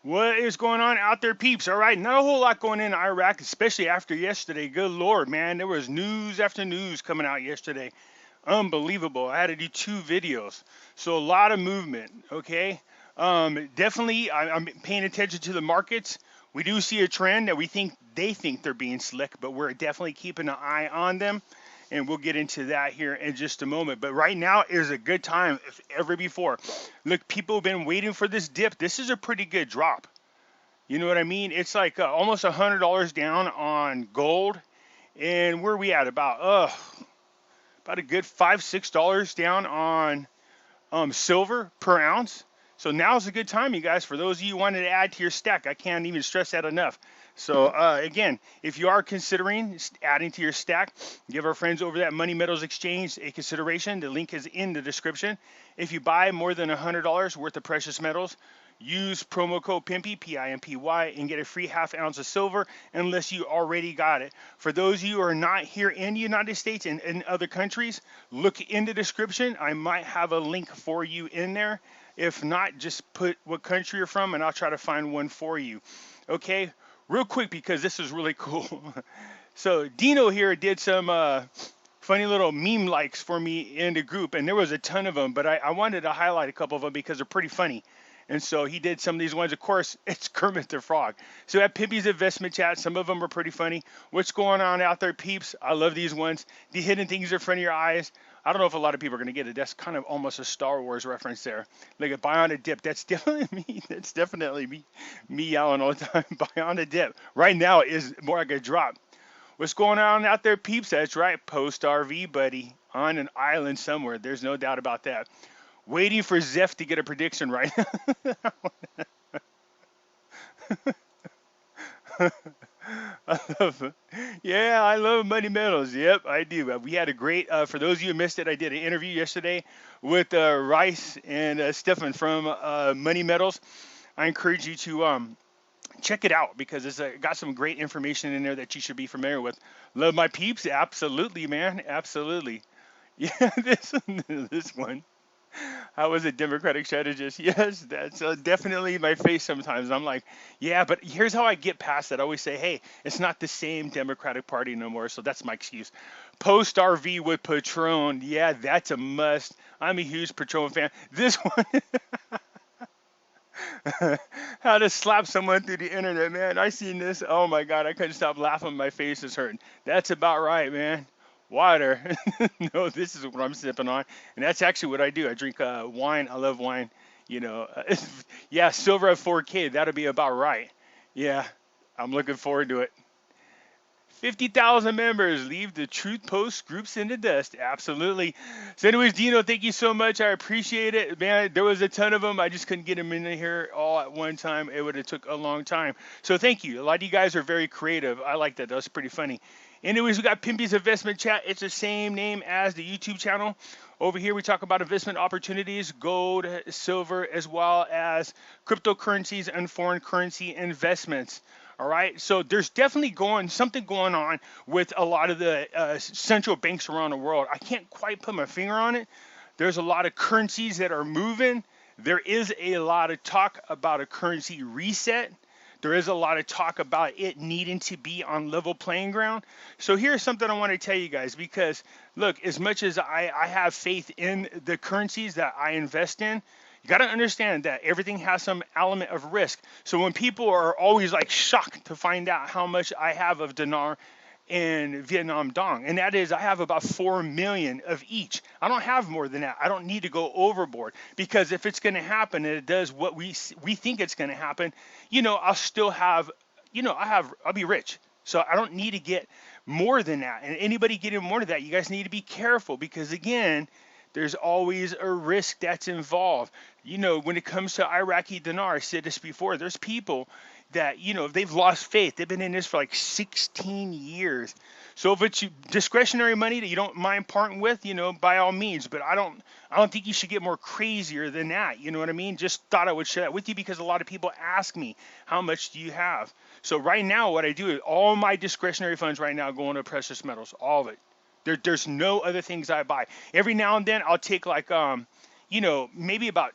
What is going on out there, peeps? All right, not a whole lot going in Iraq, especially after yesterday. Good Lord, man. There was news after news coming out yesterday. Unbelievable. I had to do two videos. So a lot of movement, okay? Definitely, I'm paying attention to the markets. We do see a trend that they think they're being slick, but we're definitely keeping an eye on them. And we'll get into that here in just a moment. But right now is a good time, if ever before. Look, people have been waiting for this dip. This is a pretty good drop. You know what I mean? It's like almost $100 down on gold, and where are we at? About a good $5-6 down on silver per ounce. So now's a good time, you guys, for those of you who wanted to add to your stack. I can't even stress that enough. So again, if you are considering adding to your stack, give our friends over at Money Metals Exchange a consideration. The link is in the description. If you buy more than $100 worth of precious metals, use promo code Pimpy, Pimpy, and get a free half ounce of silver unless you already got it. For those of you who are not here in the United States and in other countries, look in the description. I might have a link for you in there. If not, just put what country you're from and I'll try to find one for you. Okay, real quick because this is really cool. So Dino here did some funny little meme likes for me in the group, and there was a ton of them, but I wanted to highlight a couple of them because they're pretty funny. And so he did some of these ones. Of course, it's Kermit the Frog. So at Pimpy's investment chat, some of them are pretty funny. What's going on out there, peeps? I love these ones. The hidden things in front of your eyes. I don't know if a lot of people are going to get it. That's kind of almost a Star Wars reference there. Like a buy on a dip. That's definitely me. That's definitely me. Me yelling all the time. Buy on a dip. Right now is more like a drop. What's going on out there, peeps? That's right. Post RV, buddy. On an island somewhere. There's no doubt about that. Waiting for Zeph to get a prediction right. Yeah, I love Money Metals. Yep, I do. We had a great, for those of you who missed it, I did an interview yesterday with Rice and Stefan from Money Metals. I encourage you to check it out because it's got some great information in there that you should be familiar with. Love my peeps? Absolutely, man. Absolutely. Yeah, this one. I was a Democratic strategist. Yes, that's definitely my face sometimes. I'm like, yeah, but here's how I get past that. I always say, hey, it's not the same Democratic Party no more, so that's my excuse. Post RV with Patron. Yeah, that's a must. I'm a huge Patron fan. This one, how to slap someone through the internet, man. I seen this. Oh my God, I couldn't stop laughing. My face is hurting. That's about right, man. Water. No, this is what I'm sipping on, and that's actually what I do. I drink wine. I love wine. You know, yeah, silver at 4K. That'll be about right. Yeah, I'm looking forward to it. 50,000 members. Leave the Truth Post groups in the dust. Absolutely. So anyways, Dino, thank you so much. I appreciate it. Man, there was a ton of them. I just couldn't get them in here all at one time. It would have took a long time. So thank you. A lot of you guys are very creative. I like that. That was pretty funny. Anyways, we got Pimpy's Investment Chat. It's the same name as the YouTube channel. Over here, we talk about investment opportunities, gold, silver, as well as cryptocurrencies and foreign currency investments. All right, so there's definitely something going on with a lot of the central banks around the world. I can't quite put my finger on it. There's a lot of currencies that are moving. There is a lot of talk about a currency reset. There is a lot of talk about it needing to be on level playing ground. So here's something I want to tell you guys, because look, as much as I have faith in the currencies that I invest in, you got to understand that everything has some element of risk. So when people are always like shocked to find out how much I have of Dinar and Vietnam Dong, and that is I have about 4 million of each. I don't have more than that. I don't need to go overboard, because if it's going to happen and it does what we think it's going to happen, you know, I'll still have, you know, I'll be rich. So I don't need to get more than that. And anybody getting more than that, you guys need to be careful, because again, there's always a risk that's involved. You know, when it comes to Iraqi dinar, I said this before, there's people that, you know, they've lost faith. They've been in this for like 16 years. So if it's discretionary money that you don't mind parting with, you know, by all means. But I don't think you should get more crazier than that. You know what I mean? Just thought I would share that with you, because a lot of people ask me, how much do you have? So right now, what I do is all my discretionary funds right now go into precious metals, all of it. There's no other things I buy. Every now and then I'll take like, you know, maybe about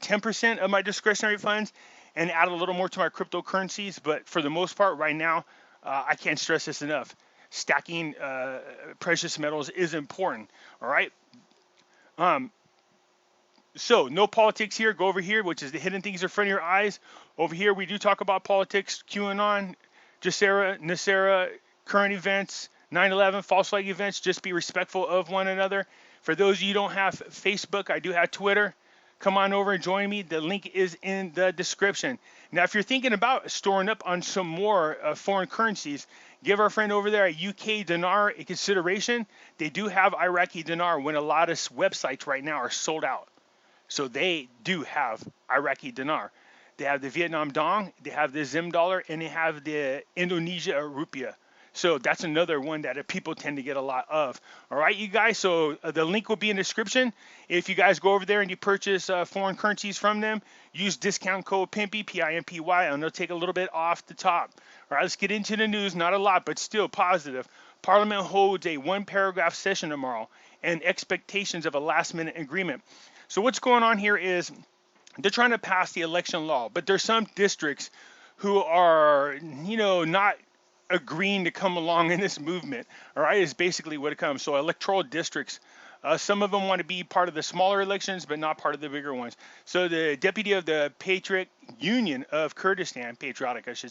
10% of my discretionary funds, and add a little more to my cryptocurrencies. But for the most part, right now, I can't stress this enough. Stacking precious metals is important. All right. Um, so no politics here. Go over here, which is the hidden things in front of your eyes. Over here, we do talk about politics, QAnon, GESARA, NESARA, current events, 9/11, false flag events. Just be respectful of one another. For those of you who don't have Facebook, I do have Twitter. Come on over and join me. The link is in the description. Now, if you're thinking about storing up on some more foreign currencies, give our friend over there at UK Dinar a consideration. They do have Iraqi Dinar when a lot of websites right now are sold out. So they do have Iraqi Dinar. They have the Vietnam Dong, they have the Zim dollar, and they have the Indonesia rupiah. So that's another one that people tend to get a lot of. All right, you guys. So the link will be in the description. If you guys go over there and you purchase foreign currencies from them, use discount code Pimpy, P-I-M-P-Y, and they'll take a little bit off the top. All right, let's get into the news. Not a lot, but still positive. Parliament holds a one-paragraph session tomorrow and expectations of a last-minute agreement. So what's going on here is they're trying to pass the election law, but there's some districts who are, not agreeing to come along in this movement. All right, is basically what it comes. So electoral districts, some of them want to be part of the smaller elections, but not part of the bigger ones. So the deputy of the Patriotic Union of Kurdistan,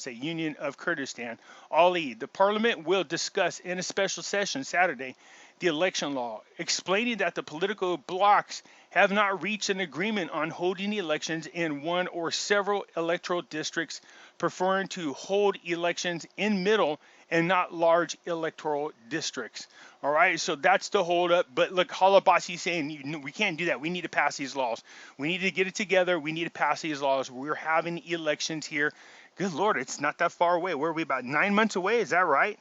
Union of Kurdistan, Ali, the parliament will discuss in a special session Saturday the election law, explaining that the political blocs have not reached an agreement on holding elections in one or several electoral districts, preferring to hold elections in middle and not large electoral districts. All right, so that's the holdup. But look, Halabasi saying we can't do that. We need to pass these laws. We need to get it together. We need to pass these laws. We're having elections here. Good Lord, it's not that far away. Where are we, about 9 months away? Is that right?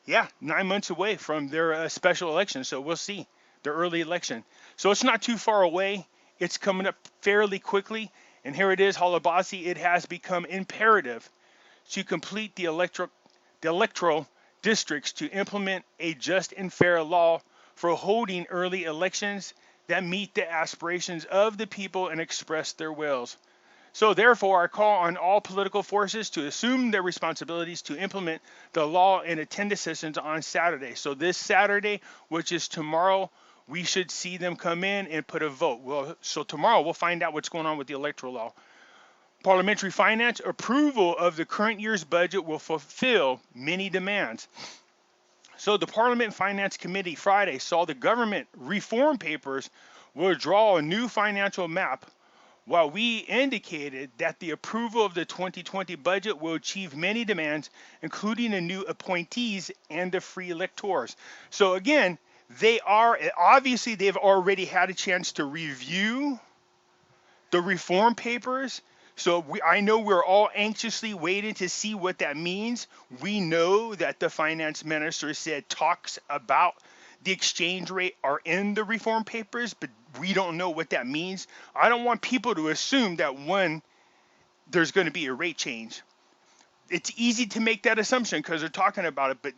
Yeah, 9 months away from their special election. So we'll see their early election. So it's not too far away. It's coming up fairly quickly. And here it is, Halabasi. It has become imperative to complete the electoral districts to implement a just and fair law for holding early elections that meet the aspirations of the people and express their wills. So therefore, I call on all political forces to assume their responsibilities to implement the law and attend the sessions on Saturday. So this Saturday, which is tomorrow, we should see them come in and put a vote. So tomorrow we'll find out what's going on with the electoral law. Parliamentary finance approval of the current year's budget will fulfill many demands. So the Parliament Finance Committee Friday saw the government reform papers will draw a new financial map, while we indicated that the approval of the 2020 budget will achieve many demands, including the new appointees and the free electors. So again, they've already had a chance to review the reform papers. So I know we're all anxiously waiting to see what that means. We know that the finance minister said talks about the exchange rate are in the reform papers, but we don't know what that means. I don't want people to assume that there's going to be a rate change. It's easy to make that assumption because they're talking about it, but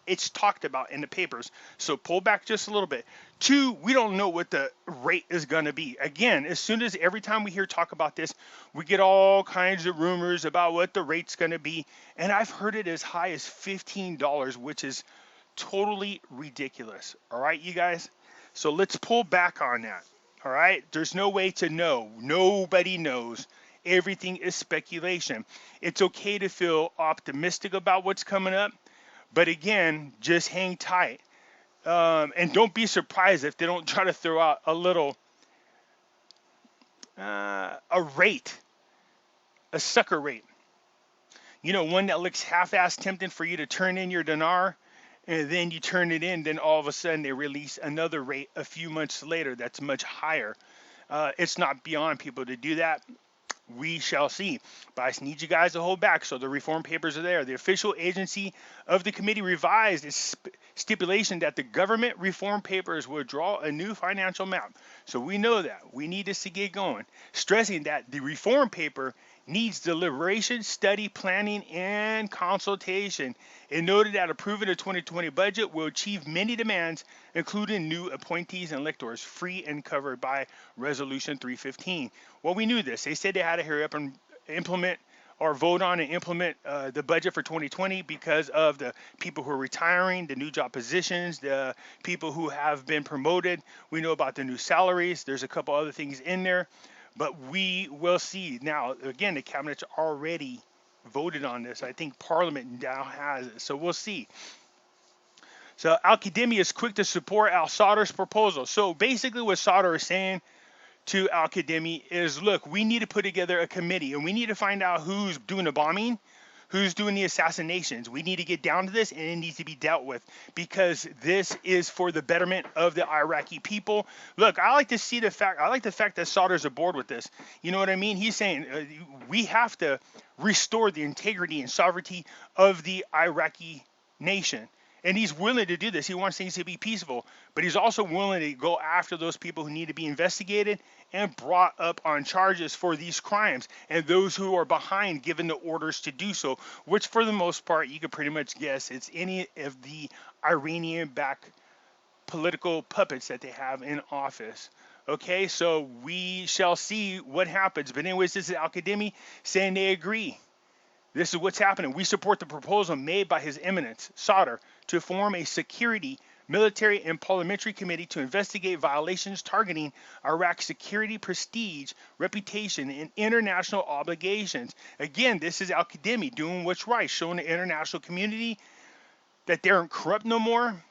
it's talked about in the papers. So pull back just a little bit. 2, we don't know what the rate is going to be. Again, as soon as every time we hear talk about this, we get all kinds of rumors about what the rate's going to be. And I've heard it as high as $15, which is totally ridiculous. All right, you guys? So let's pull back on that. All right? There's no way to know. Nobody knows. Everything is speculation. It's okay to feel optimistic about what's coming up, but again, just hang tight. And don't be surprised if they don't try to throw out a little, a rate, a sucker rate. One that looks half-assed tempting for you to turn in your dinar, and then you turn it in, then all of a sudden they release another rate a few months later that's much higher. It's not beyond people to do that. We shall see. But I just need you guys to hold back. So the reform papers are there. The official agency of the committee revised its stipulation that the government reform papers will draw a new financial map. So we know that. We need this to get going. Stressing that the reform paper needs deliberation, study, planning, and consultation. It noted that approving the 2020 budget will achieve many demands, including new appointees and electors, free and covered by Resolution 315. Well, we knew this. They said they had to hurry up and implement or vote on and implement the budget for 2020 because of the people who are retiring, the new job positions, the people who have been promoted. We know about the new salaries. There's a couple other things in there, but we will see. Now, again, the cabinet's already voted on this. I think Parliament now has it, so we'll see. So Al-Qademi is quick to support al-Sadr's proposal. So basically what Sadr is saying to Al-Qademi is, look, we need to put together a committee and we need to find out who's doing the bombing, who's doing the assassinations. We need to get down to this and it needs to be dealt with because this is for the betterment of the Iraqi people. Look, I like the fact that Sadr's aboard with this. You know what I mean? He's saying we have to restore the integrity and sovereignty of the Iraqi nation. And he's willing to do this. He wants things to be peaceful, but he's also willing to go after those people who need to be investigated and brought up on charges for these crimes and those who are behind given the orders to do so, which for the most part, you could pretty much guess it's any of the Iranian-backed political puppets that they have in office. Okay, so we shall see what happens. But anyways, this is Al-Qademi saying they agree. This is what's happening. We support the proposal made by His Eminence, Sadr, to form a security, military, and parliamentary committee to investigate violations targeting Iraq's security, prestige, reputation, and international obligations. Again, this is Al-Qademi doing what's right, showing the international community that they aren't corrupt no more,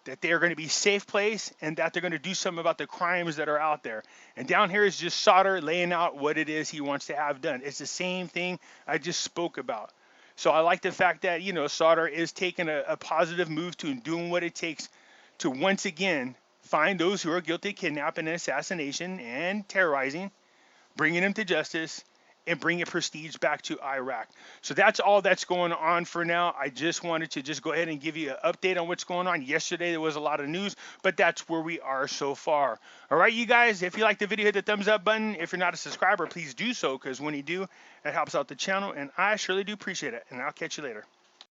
that they are going to be a safe place, and that they're going to do something about the crimes that are out there. And down here is just Sadr laying out what it is he wants to have done. It's the same thing I just spoke about. So I like the fact that, you know, Sadr is taking a positive move to doing what it takes to once again find those who are guilty of kidnapping and assassination and terrorizing, bringing them to justice, and bringing prestige back to Iraq. So that's all that's going on for now. I just wanted to just go ahead and give you an update on what's going on. Yesterday there was a lot of news, but that's where we are so far. All right, you guys, if you like the video, hit the thumbs up button. If you're not a subscriber, please do so, because when you do, it helps out the channel, and I surely do appreciate it. And I'll catch you later.